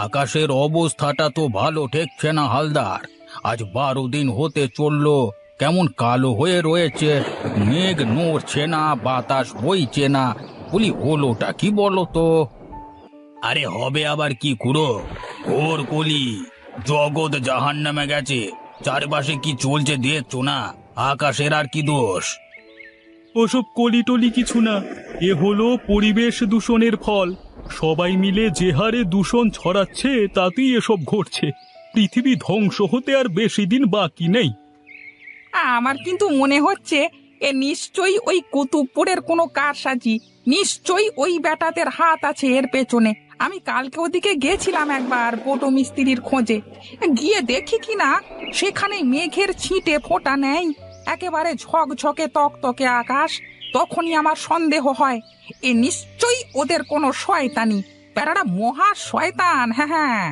আকাশের অবস্থাটা তো ভালো ঠেকছে না হালদার। আজ 12 দিন হতে চললো, কেমন কালো হয়ে রয়েছে। মেঘ নড়ছে না, বাতাস বইছে না। বলি হলোটা কি বলো তো? আরে হবে আবার কি খুড়ো, ঘোর কলি, জগৎ জাহান্নামে গেছে। চারপাশে কি চলছে দেখছো না? আকাশের আর কি দোষ? ওসব কলিটলি কিছু না, এ হলো পরিবেশ দূষণের ফল। সবাই মিলে যে হারে দূষণ ছড়াচ্ছে তাতেই এসব ঘটছে। পৃথিবী ধ্বংস হতে আর বেশি দিন বাকি নেই। আমার কিন্তু মনে হচ্ছে এ নিশ্চয়ই ওই কুতুবপুরের কোনো কারসাজি। নিশ্চয়ই ওই বেটাদের হাত আছে এর পেছনে। আমি কালকে ওদিকে গেছিলাম একবার পটো মিস্ত্রির খোঁজে। গিয়ে দেখি কিনা সেখানে মেঘের ছিটে ফোঁটা নেই, একেবারে ঝকঝকে তকতকে আকাশ। তখনই আমার সন্দেহ হয় এ নিশ্চয়ই ওদের কোনো শয়তানি। বেটারা মহা শয়তান। হ্যাঁ হ্যাঁ।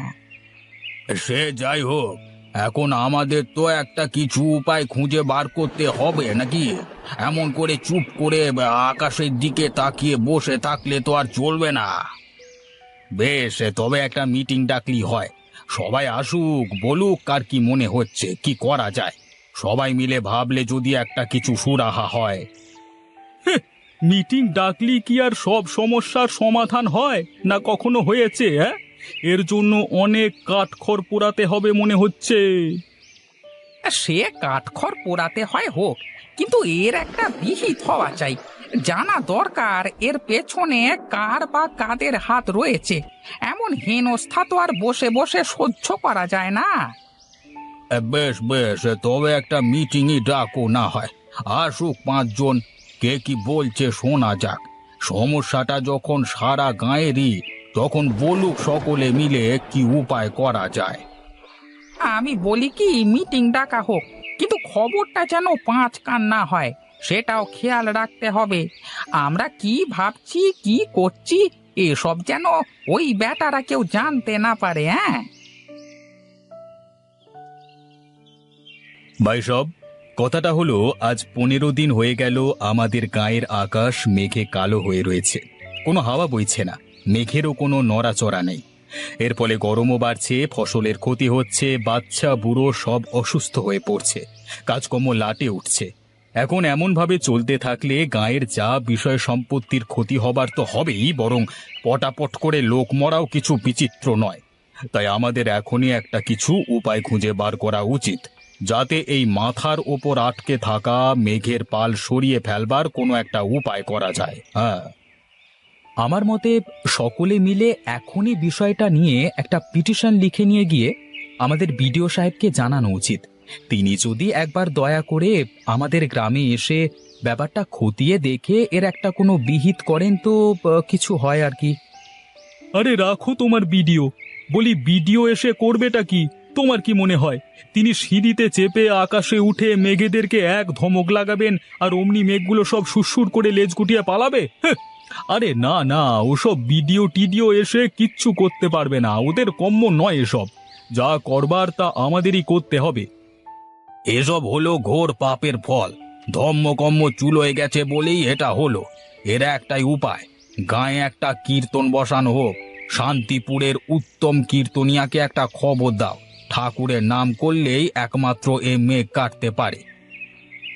সে যাই হোক, এখন আমাদের তো একটা কিছু উপায় খুঁজে বার করতে হবে নাকি? এমন করে চুপ করে আকাশের দিকে তাকিয়ে বসে থাকলে তো আর চলবে না। বেশ, তবে একটা মিটিং ডাকলি হয়। সবাই আসুক, বলুক কার কি মনে হচ্ছে, কি করা যায়। সবাই মিলে ভাবলে যদি একটা কিছু সুরাহা হয়। মিটিং ডাকলি কি আর সব সমস্যার সমাধান হয় না? কখনো হয়েছে? এর জন্য অনেক কাঠখড় পোড়াতে হবে মনে হচ্ছে। সে কাঠখড় পোড়াতে হয় হোক, কিন্তু এর একটা বিহিত হওয়া চাই। জানা দরকার এর পেছনে কার বা কাদের হাত রয়েছে। এমন হেনস্থা তো আর বসে বসে সহ্য করা যায় না। বেশ বেশ, তবে একটা মিটিংই ডাকো না হয়। আসুক 5 জন, কে কি বলছে শোনা যাক। সমস্যাটা যখন সারা গাঁয়েরই, তখন বলুক সকলে মিলে কি উপায় করা যায়। আমি বলি কি মিটিং ডাকা হোক, কিন্তু খবরটা যেন 5 কান না হয় সেটাও খেয়াল রাখতে হবে। আমরা কি ভাবছি কি করছি এসব যেন ওই বেটারা কেউ জানতে না পারে। হ্যাঁ, ভাই সব, কথাটা হলো আজ 15 দিন হয়ে গেল আমাদের গায়ের আকাশ মেঘে কালো হয়ে রয়েছে। কোনো হাওয়া বইছে না, মেঘেরও কোনো নড়াচড়া নেই। এর ফলে গরমও বাড়ছে, ফসলের ক্ষতি হচ্ছে, বাচ্চা বুড়ো সব অসুস্থ হয়ে পড়ছে, কাজকর্ম লাটে উঠছে। এখন এমনভাবে চলতে থাকলে গায়ের যা বিষয় সম্পত্তির ক্ষতি হবার তো হবেই, বরং পটাপট করে লোক মরাও কিছু বিচিত্র নয়। তাই আমাদের এখনই একটা কিছু উপায় খুঁজে বার করা উচিত, যাতে এই মাথার ওপর আটকে থাকা মেঘের পাল সরিয়ে ফেলবার কোনো একটা উপায় করা যায়। হ্যাঁ, আমার মতে সকলে মিলে এখনই বিষয়টা নিয়ে একটা পিটিশন লিখে নিয়ে গিয়ে আমাদের বিডিও সাহেবকে জানানো উচিত। তিনি যদি একবার দয়া করে আমাদের গ্রামে এসে ব্যাপারটা খতিয়ে দেখে এর একটা কোনো বিহিত করেন তো কিছু হয় আর কি। আরে রাখো তোমার বিডিও, বলি বিডিও এসে করবেটা কি? তোমার কি মনে হয় তিনি সিঁড়িতে চেপে আকাশে উঠে মেঘেদেরকে এক ধমক লাগাবেন আর অমনি মেঘগুলো সব সুরসুর করে লেজ গুটিয়ে পালাবে? আরে না না, ওসব বিডিও টিডিও এসে কিচ্ছু করতে পারবে না, ওদের কম্ম নয় এসব। যা করবার তা আমাদেরই করতে হবে। এসব হলো ঘোর পাপের ফল। ধম্মকম্ম চুলোয় গেছে বলেই এটা হলো। এর একটাই উপায়, গায়ে একটা কীর্তন বসানো হোক। শান্তিপুরের উত্তম কীর্তনিয়াকে একটা খবর দাও। ঠাকুরের নাম করলেই একমাত্র এ মেঘ কাটতে পারে।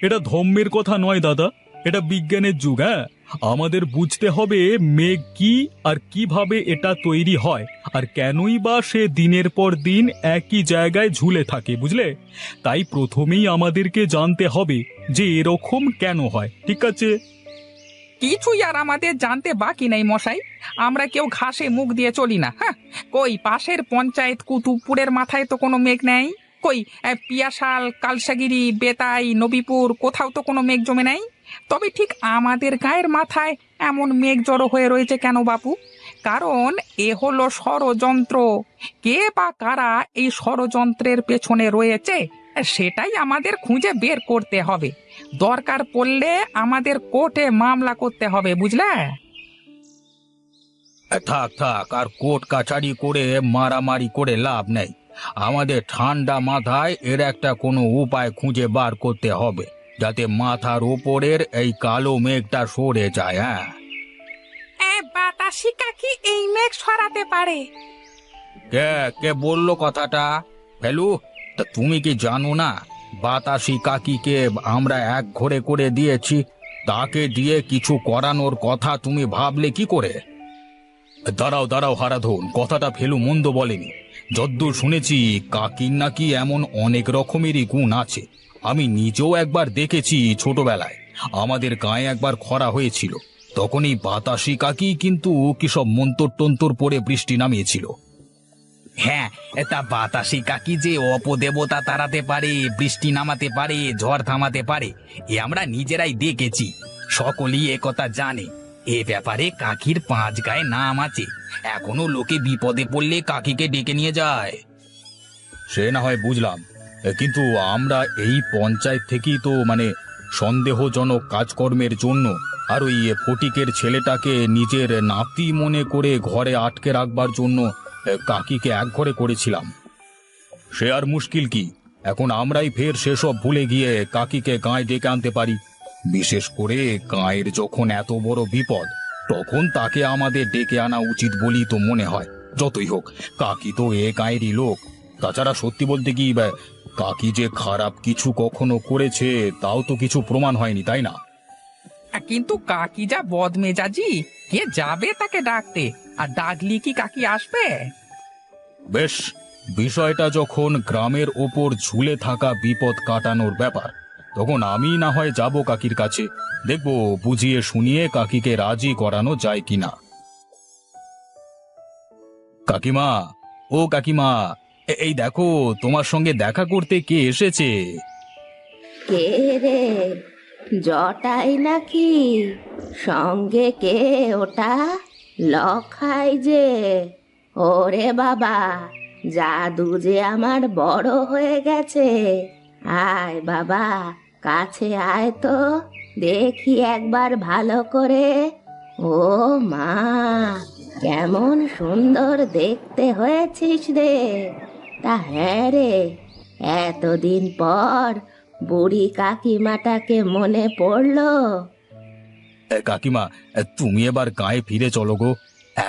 এটা ধম্মের কথা নয় দাদা, এটা বিজ্ঞানের যুগ। আমাদের বুঝতে হবে মেঘ কি আর কিভাবে এটা তৈরি হয়, আর কেনই বা সে দিনের পর দিন একই জায়গায় ঝুলে থাকে, বুঝলে? তাই প্রথমেই আমাদেরকে জানতে হবে যে এরকম কেন হয়। ঠিক আছে? কিছুই আর আমাদের জানতে বাকি নেই মশাই। আমরা কেউ ঘাসে মুখ দিয়ে চলি না। হ্যাঁ, কই পাশের পঞ্চায়েত কুতুবপুরের মাথায় তো কোনো মেঘ নেই। কই পিয়াশাল, কালসাগিরি, বেতাই, নবীপুর কোথাও তো কোনো মেঘ জমে নেই। তবে ঠিক আমাদের গায়ের মাথায় এমন মেঘ জড়ো হয়ে রয়েছে কেন বাপু? কারণ এ হলো ষড়যন্ত্র। কে বা কারা এই ষড়যন্ত্রের পেছনে রয়েছে সেটাই আমাদের খুঁজে বের করতে হবে। দরকার পড়লে আমাদের কোর্টে মামলা করতে হবে, বুঝলে? থাক থাক, আর কোর্ট কাছারি করে মারামারি করে লাভ নেই। আমাদের ঠান্ডা মাথায় এর একটা কোনো উপায় খুঁজে বার করতে হবে, যাতে মাথার ওপরের এই কালো মেঘটা সরে যায়। হ্যাঁ, বাতাসি কাকি এই মেঘ সরাতে পারে। কে কে বললো কথাটা? ফেলু, তা তুমি কি জানো না বাতাসি কাকিকে আমরা এক ঘরে করে দিয়েছি? তাকে দিয়ে কিছু করানোর কথা তুমি ভাবলে কি করে? দাঁড়াও দাঁড়াও হারাধন, কথাটা ফেলু মন্দ বলেনি। যদ্দূর শুনেছি কাকির নাকি এমন অনেক রকমেরই গুণ আছে। আমি নিজেও একবার দেখেছি ছোটবেলায়, আমাদের গায়ে একবার খরা হয়েছিল, তখন এই বাতাসি কাকি কিন্তু কি সব মন্তর টন্তর পরে বৃষ্টি নামিয়েছিল। হ্যাঁ, তা বাতাসি কাকি যে অপদেবতা তাড়াতে পারে, বৃষ্টি নামাতে পারে, ঝড় থামাতে পারে, এ আমরা নিজেরাই দেখেছি। সকলেই এ কথা জানে। এ ব্যাপারে কাকির 5 গায়ে নাম আছে। এখনো লোকে বিপদে পড়লে কাকিকে ডেকে নিয়ে যায়। সে না হয় বুঝলাম, কিন্তু আমরা এই পঞ্চায়েত থেকেই তো সন্দেহজনক কাজকর্মের জন্য আর ওই ফটিকের ছেলেটাকে নিজের নাতি মনে করে ঘরে আটকে রাখবার জন্য কাকিকে এক ঘরে করেছিলাম। সে আর মুশকিল কি? এখন আমরাই ফের সেসব ভুলে গিয়ে কাকিকে গায়ে ডেকে আনতে পারি। বিশেষ করে গায়ের যখন এত বড় বিপদ, তখন তাকে আমাদের ডেকে আনা উচিত বলেই তো মনে হয়। যতই হোক, কাকি তো এ গায়েরই লোক। তাছাড়া সত্যি বলতে কি, কাকি যে খারাপ কিছু কখনো করেছে তাও তো কিছু প্রমাণ হয়নি, তাই না? কিন্তু কাকি যা বদমেজাজি, কে যাবে তাকে ডাকতে? আর ডাকলি কি কাকি আসবে? বেশ, বিষয়টা যখন গ্রামের ওপর ঝুলে থাকা বিপদ কাটানোর ব্যাপার, তখন আমি না হয় যাব কাকির কাছে, দেখব বুঝিয়ে শুনিয়ে কাকিকে রাজি করানো যায় কিনা। কাকিমা, ও কাকিমা, এই দেখো তোমার সঙ্গে দেখা করতে কে এসেছে। কে রে? জটাই নাকি? সঙ্গে কে ওটা? লখাই যে? ওরে বাবা, জাদু যে আমার বড় হয়ে গেছে। আয় বাবা, কাছে আয় তো, দেখি একবার ভালো করে। ও মা, কেমন সুন্দর দেখতে হয়েছিস রে! তা হ্যাঁ রে, এতদিন পর বুড়ি কাকিমাটাকে মনে পড়লো। কাকিমা, তুমি এবার গায়ে ফিরে চলো গো।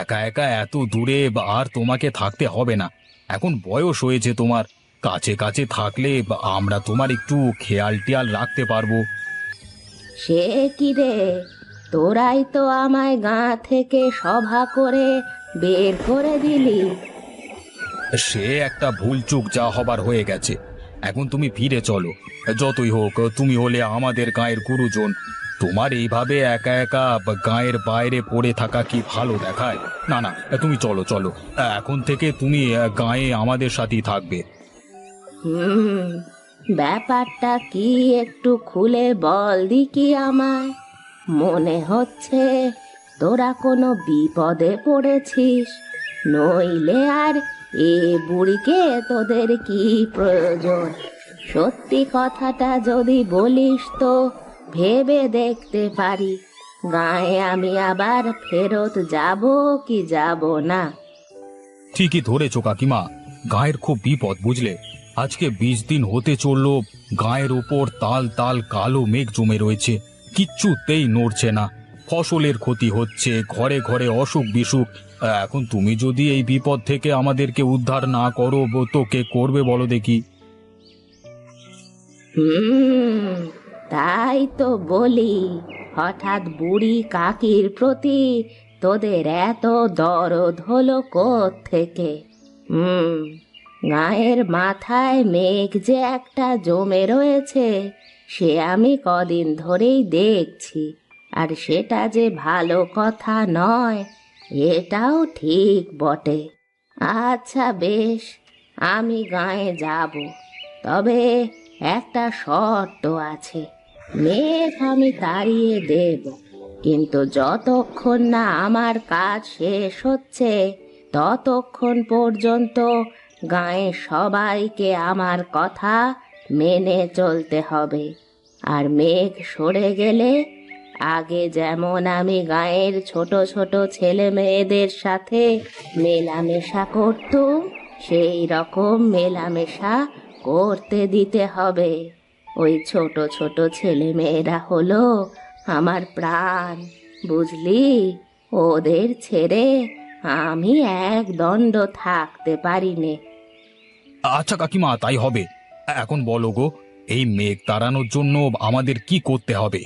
একা একা এত দূরে আর তোমাকে থাকতে হবে না। এখন বয়স হয়েছে তোমার, কাছে কাছে থাকলে আমরা তোমার একটু খেয়াল টেয়াল রাখতে পারবো। সে কি রে, তোরাই তো আমায় গাঁ থেকে সভা করে বের করে দিলি। সে একটা ভুল চুক যা হবার হয়ে গেছে, এখন তুমি ফিরে চলো। যতই হোক, তুমি হলে আমাদের গাঁয়ের গুরুজন। তোমার এইভাবে একা একা গাঁয়ের বাইরে পড়ে থাকা কি ভালো দেখায়? না না, তুমি চলো চলো, এখন থেকে তুমি গাঁয়ে আমাদের সাথেই থাকবে। হুম, ব্যাপারটা কি একটু খুলে বল দিকি আমায়। মনে হচ্ছে তোরা কোনো বিপদে পড়েছিস, নইলে আর এ বুড়িকে তোদের কি প্রয়োজন? সত্যি কথাটা যদি বলিস তো ভেবে দেখতে পারি গায়ে আমি আবার ফেরত যাব কি যাব না। ঠিকই ধরেছো কাকিমা, গায়ের খুব বিপদ বুঝলে। আজকে 20 দিন হতে চললো, গায়ের উপর তাল তাল কালো মেঘ জমে রয়েছে, কিচ্ছুতেই নড়ছে না। ফসলের ক্ষতি হচ্ছে, ঘরে ঘরে অসুখ বিসুখ। এখন তুমি যদি এই বিপদ থেকে আমাদেরকে উদ্ধার না করো, তো কে করবে বলো দেখি? তাই তো বলি, হঠাৎ বুড়ি কাকির প্রতি তোদের এত দরদ হলো কোত্থেকে? গায়ের মাথায় মেঘ যে একটা জমে রয়েছে, সে আমি কদিন ধরেই দেখছি। আর সেটা যে ভালো কথা নয়, এটাও ঠিক বটে। আচ্ছা বেশ, আমি গাঁয়ে যাব, তবে একটা শর্ত আছে। মেঘ আমি তাড়িয়ে দেব, কিন্তু যতক্ষণ না আমার কাজ শেষ হচ্ছে ততক্ষণ পর্যন্ত গাঁয়ের সবাইকে আমার কথা মেনে চলতে হবে। আর মেঘ সরে গেলে আগে যেমন আমি গাঁয়ের ছোট ছোট ছেলে মেয়েদের সাথে মেলামেশা করতুম, সেই রকম মেলামেশা করতে দিতে হবে। ওই ছোট ছোট ছেলে মেয়েরা হলো আমার প্রাণ, বুঝলি? ওদের ছেড়ে আমি এক দণ্ড থাকতে পারি নে। আচ্ছা কাকিমা, তাই হবে। এখন বলো গো, এই মেঘ তাড়ানোর জন্য আমাদের কি করতে হবে?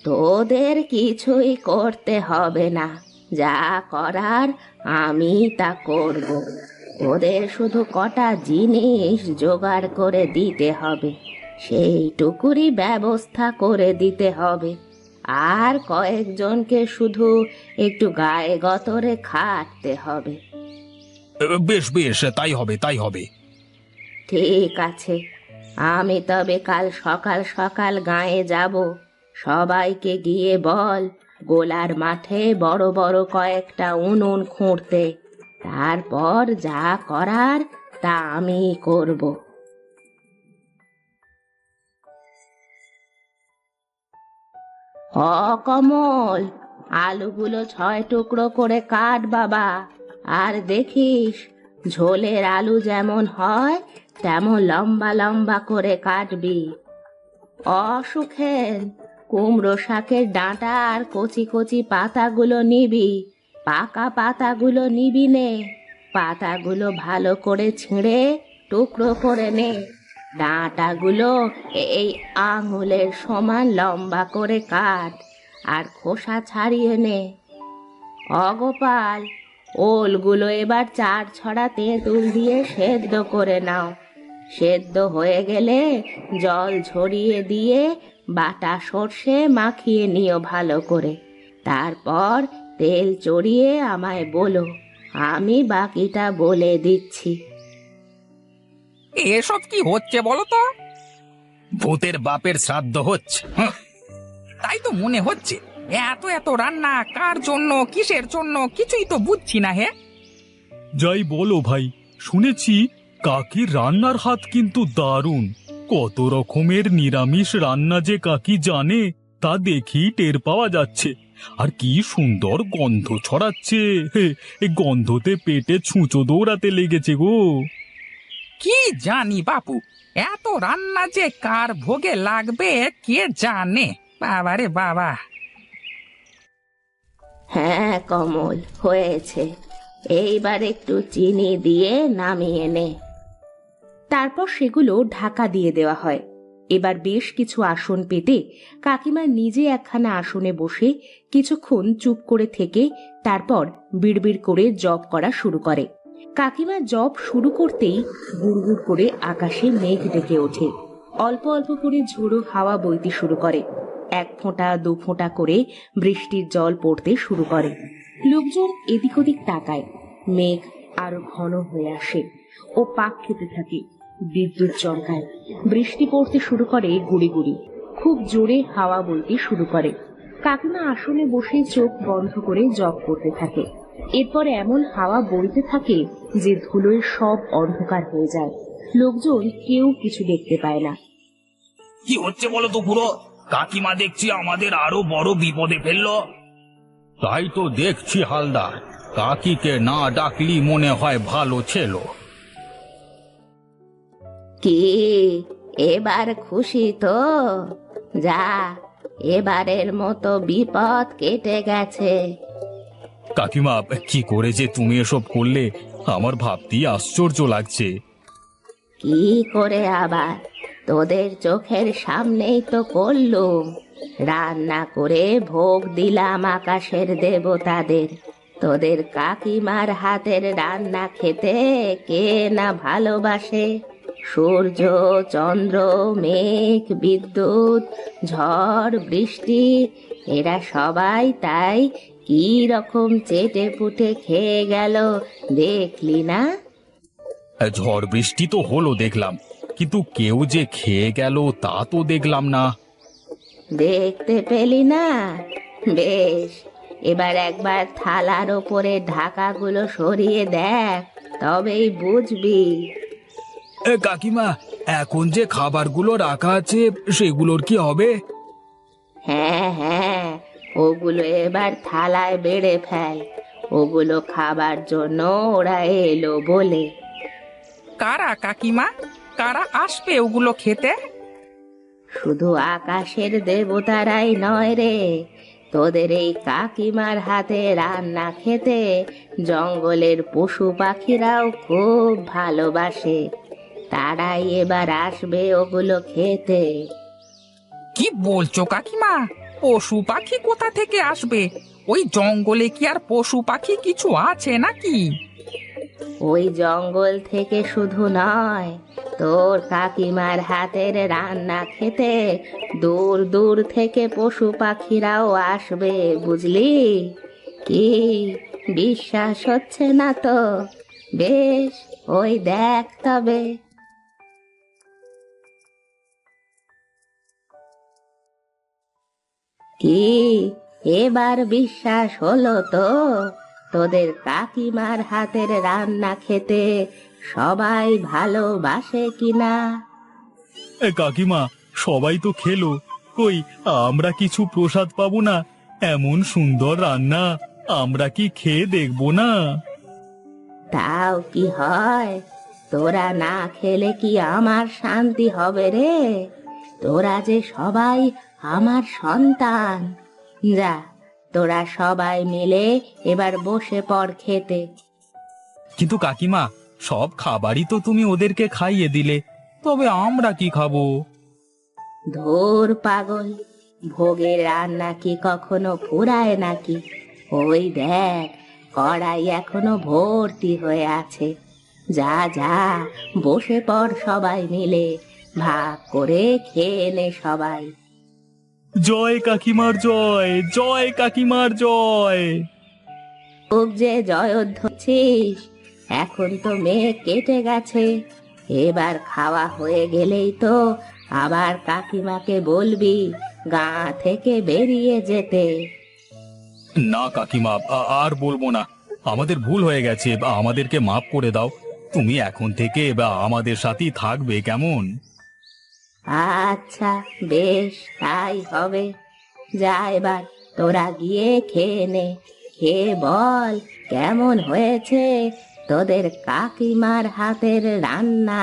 তোদের কিছুই করতে হবে না, যা করার আমি তা করব। ওদের শুধু কটা জিনিস জোগাড় করে দিতে হবে, সেইটুকুরই ব্যবস্থা করে দিতে হবে। আর কয়েকজনকে শুধু একটু গায়ে গতরে খাটতে হবে। বেশ বেশ, তাই হবে তাই হবে। ঠিক আছে, আমি তবে কাল সকাল সকাল গাঁয়ে যাব। সবাইকে গিয়ে বল গোলার মাঠে বড় বড় কয়েকটা উনুন খুঁড়তে। তারপর যা করার তা আমি করব। কমল, আলুগুলো 6 টুকরো করে কাট বাবা। আর দেখিস ঝোলের আলু যেমন হয় তেমন লম্বা লম্বা করে কাটবি। অসুখেন, কুমড়ো শাকের ডাঁটা আর কচি কচি পাতাগুলো নিবি। পাকা পাতাগুলো নিবি নে। পাতাগুলো ভালো করে ছিঁড়ে টুকরো করে নে। ডাঁটাগুলো এই আঙুলের সমান লম্বা করে কাট আর খোসা ছাড়িয়ে নে। অগোপাল, ওলগুলো এবার 4 ছড়া তেঁতুল দিয়ে সেদ্ধ করে নাও। সেদ্ধ হয়ে গেলে জল ঝরিয়ে দিয়ে বাটা সর্ষে মাখিয়ে নিও ভালো করে। তারপর তেল চড়িয়ে আমায় বলো, আমি বাকিটা বলে দিচ্ছি। এসব কি হচ্ছে বলো তো? ভূতের বাপের শ্রাদ্ধ হচ্ছে। তাই তো মনে হচ্ছে। এত এত রান্না কার জন্য, কিসের জন্য, কিছুই তো বুঝছি না। হে, যাই বলো ভাই, শুনেছি কাকির রান্নার হাত কিন্তু দারুণ। কত রকমের নিরামিষ রান্না যে কাকি জানে তা দেখেই টের পাওয়া যাচ্ছে। আর কি সুন্দর গন্ধ ছড়াচ্ছে। এই গন্ধতে পেটে ছুঁচো দৌড়াতে লেগেছে গো। কি জানি বাপু, এত রান্না যে কার ভোগে লাগবে কে জানে। বাবারে বাবা। হ্যাঁ কমল, হয়েছে। এইবার একটু চিনি দিয়ে নামিয়ে নে। তারপর সেগুলো ঢাকা দিয়ে দেওয়া হয়। এবার বেশ কিছু আসন পেতে কাকিমা নিজে একখানা আসনে বসে কিছুক্ষণ চুপ করে থেকে তারপর বিড়বিড় করে জপ করা শুরু করে। কাকিমা জপ শুরু করতেই গুড়গুড় করে আকাশে মেঘ ডেকে ওঠে। অল্প অল্প করে ঝোড়ো হাওয়া বইতে শুরু করে। 1 ফোঁটা 2 ফোঁটা করে বৃষ্টির জল পড়তে শুরু করে। লোকজন এদিক ওদিক তাকায়। মেঘ আরো ঘন হয়ে আসে ও পাক খেতে থাকে। বিদ্যুৎ চমকায়। বৃষ্টি পড়তে শুরু করে গুড়ি গুড়ি। খুব জোরে হাওয়া বইতে শুরু করে। কাকিমা আসনে বসে চোখ বন্ধ করে জপ করতে থাকে। এরপর এমন হাওয়া বইতে থাকে যে ধুলোয় সব অন্ধকার হয়ে যায়। লোকজন কেউ কিছু দেখতে পায় না। কি হচ্ছে বলো তো পুরো? কাকিমা দেখছি আমাদের আরো বড় বিপদে ফেললো। তাই তো দেখছি হালদার, কাকিকে না ডাকলি মনে হয় ভালো ছিল। কি এবার খুশি তো? যা, এবারের মতো বিপদ কেটে গেছে। কাকিমা, কি করে যে তুমি এসব করলে আমার ভাবতেই আশ্চর্য লাগছে। কি করে আবার? তোদের চোখের সামনেই তো করলুম। রান্না করে ভোগ দিলাম আকাশের দেবতাদের। তোদের কাকিমার হাতের রান্না খেতে কে না ভালোবাসে? সূর্য, চন্দ্র, মেঘ, বিদ্যুৎ, ঝড়, বৃষ্টি, এরা সবাই তাই কি রকম চেটে পুটে খেয়ে গেল দেখলি না? ঝড় বৃষ্টি তো হলো দেখলাম, কিন্তু কেউ যে খেয়ে গেল তা তো দেখলাম না। দেখতে পেলি না? বেশ, এবার একবার থালার ওপরে ঢাকাগুলো সরিয়ে দেখ, তবেই বুঝবি। কাকিমা, এখন যে খাবারগুলো রাখা আছে সেগুলোর কি হবে? হ্যাঁ হ্যাঁ, ওগুলো এবার থালায় বেড়ে ফেল। ওগুলো খাবার জন্য ওরা এলো বলে। কারা কাকিমা? কারা আসবে ওগুলো খেতে? শুধু আকাশের দেবতারাই নয় রে, তোদের এই কাকিমার হাতে রান্না খেতে জঙ্গলের পশু পাখিরাও খুব ভালোবাসে। তারাই এবার আসবে ওগুলো খেতে। কি বলছো কাকিমা? পশু পাখি কোথা থেকে আসবে? ওই জঙ্গলে কি আর পশু পাখি কিছু আছে নাকি? ওই জঙ্গল থেকে শুধু নয়, তোর কাকিমার হাতের রান্না খেতে দূর দূর থেকে পশু পাখিরাও আসবে, বুঝলি? কি বিশ্বাস হচ্ছে না তো? বেশ, ওই দেখ তবে। কি এবার বিশ্বাস হলো তো? তোদের কাকিমার হাতের রান্না খেতে সবাই ভালোবাসে কিনা? কাকিমা, সবাই তো খেলো, কই আমরা কিছু প্রসাদ পাবো না? এমন সুন্দর রান্না আমরা কি খেয়ে দেখবো না? তাও কি হয়? তোরা না খেলে কি আমার শান্তি হবে রে? তোরা যে সবাই আমার সন্তান। যা, তোরা সবাই মিলে এবার বসে পড় খেতে। কিন্তু কাকিমা, সব খাবারই তো তুমি ওদেরকে খাইয়ে দিলে, তবে আমরা কি খাবো? ধুর পাগল, ভোগের রান্না কি কখনো ফুরায় নাকি? ওই দেখ, কড়াই এখনো ভর্তি হয়ে আছে। যা যা, বসে পড় সবাই মিলে, ভাগ করে খেয়ে নে সবাই। জয় কাকিমার জয়, জয় কাকিমার জয়। খুব যে জয়ধ্বছিস, এখন তো মেঘ কেটে গেছে। এবার খাওয়া হয়ে গেলেই তো আবার কাকিমাকে বলবি গা থেকে বেরিয়ে যেতে। না কাকিমা, আর বলবো না। আমাদের ভুল হয়ে গেছে, আমাদেরকে মাফ করে দাও। তুমি এখন থেকে আমাদের সাথেই থাকবে, কেমন? আচ্ছা, বেশ, তাই হবে। যা, এবার তোরা গিয়ে খেয়ে নে। খেয়ে বল কেমন হয়েছে তোদের কাকিমার হাতের রান্না।